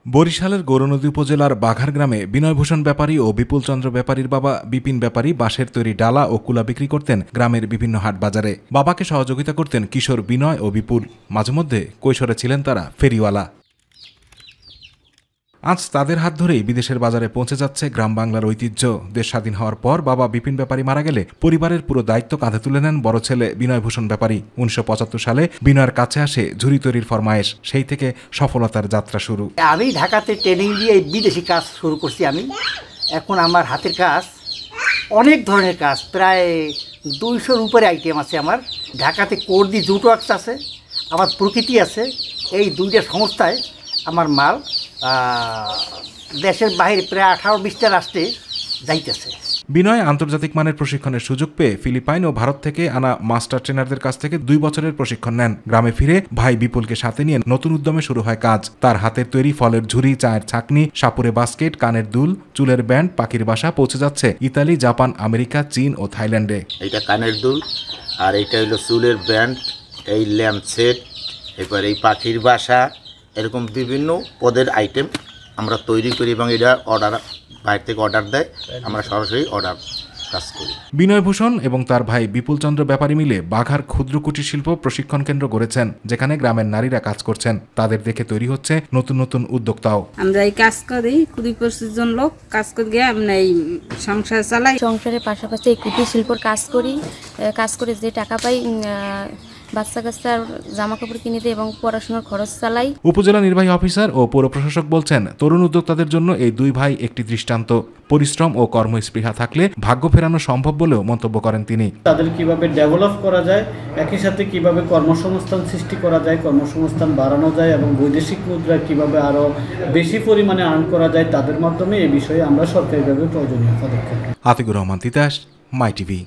বরিশালের গৌরনদী উপজেলার বাঘার গ্রামে বিনয়ভূষণ ব্যাপারী ও বিপুল চন্দ্র ব্যাপারীর বাবা বিপিন ব্যাপারী বাঁশের তৈরি ডালা ও কুলা বিক্রি করতেন গ্রামের বিভিন্ন হাট বাজারে। বাবাকে সহযোগিতা করতেন কিশোর বিনয় ও বিপুল। মাঝে মধ্যে কৈশোরে ছিলেন তারা ফেরিওয়ালা। আজ তাদের হাত ধরেই বিদেশের বাজারে পৌঁছে যাচ্ছে গ্রাম বাংলার ঐতিহ্য। দেশ স্বাধীন হওয়ার পর বাবা বিপিন ব্যাপারী মারা গেলে পরিবারের পুরো দায়িত্ব কাঁধে তুলে নেন বড় ছেলে বিনয়ভূষণ ব্যাপারী। 1975 সালে বিনয়ের কাছে আসে ঝুড়ি তৈরির ফরমায়েশ। সেই থেকে সফলতার যাত্রা শুরু। আমি ঢাকাতে ট্রেনিং দিয়ে বিদেশি কাজ শুরু করছি। আমি এখন আমার হাতের কাজ অনেক ধরনের কাজ, প্রায় 200-র উপরে আইটেম আছে আমার। ঢাকাতে কোর্দি জুট ওয়ার্কস আছে, আমার প্রকৃতি আছে। এই দুইটা সংস্থায় আমার মাল দেশের বাইরে প্রায় 18-20টা রাষ্ট্রে যাইতেছে। বিনয় আন্তর্জাতিক মানের প্রশিক্ষণের সুযোগ পেয়ে ফিলিপাইন ও ভারত থেকে আনা মাস্টার ট্রেনারদের কাছ থেকে 2 বছরের প্রশিক্ষণ নেন। গ্রামে ফিরে ভাই বিপুলকে সাথে নিয়ে নতুন উদ্যমে শুরু হয় কাজ। তার হাতের তৈরি ফলের ঝুড়ি, চায়ের ছাকনি, সাপুরে বাস্কেট, কানের দুল, চুলের ব্যান্ড, পাখির বাসা পৌঁছে যাচ্ছে ইতালি, জাপান, আমেরিকা, চীন ও থাইল্যান্ডে। এইটা কানের দুল, আর এইটা হলো চুলের ব্যান্ড, এই ল্যাম্প সেট, এরপর এই পাখির বাসা, এরকম বিভিন্ন পদের আইটেম আমরা তৈরি করি এবং এটা অর্ডার বাইরে থেকে অর্ডার দেয়, আমরা সরাসরি অর্ডার কাজ করি। বিনয়ভূষণ এবং তার ভাই বিপুল চন্দ্র ব্যাপারী মিলে বাঘার ক্ষুদ্র কুটির শিল্প প্রশিক্ষণ কেন্দ্র গড়েছেন, যেখানে গ্রামের নারীরা কাজ করছেন। তাদের দেখে তৈরি হচ্ছে নতুন নতুন উদ্যোক্তাও। আমরা এই কাজ করি, 20-25 জন লোক কাজ করে গিয়ে আমরা এই সংসার চালাই। সংসারের পাশাপাশি এই কুটির শিল্পর কাজ করে যে টাকা পাই বাচ্চা কাচ্চার জামা কাপড় কিনে দিই এবং পড়াশোনার খরচ চালাই। উপজেলা নির্বাহী অফিসার ও পৌর প্রশাসক বলছেন, তরুণ উদ্যোক্তাদের জন্য এই দুই ভাই একটি দৃষ্টান্ত। পরিশ্রম ও কর্মস্পৃহা থাকলে ভাগ্য ফেরানো সম্ভব বলেও মন্তব্য করেন তিনি। তাদের কিভাবে ডেভেলপ করা যায়, একই সাথে কিভাবে কর্মসংস্থান সৃষ্টি করা যায়, কর্মসংস্থান বাড়ানো যায় এবং বৈদেশিক মুদ্রা কিভাবে আরো বেশি পরিমাণে আর্ন করা যায়, তাদের মাধ্যমে এই বিষয়ে আমরা সরকারিভাবে প্রয়োজনীয় পদক্ষেপ। আতিকুর রহমান তিতাস, মাই টিভি।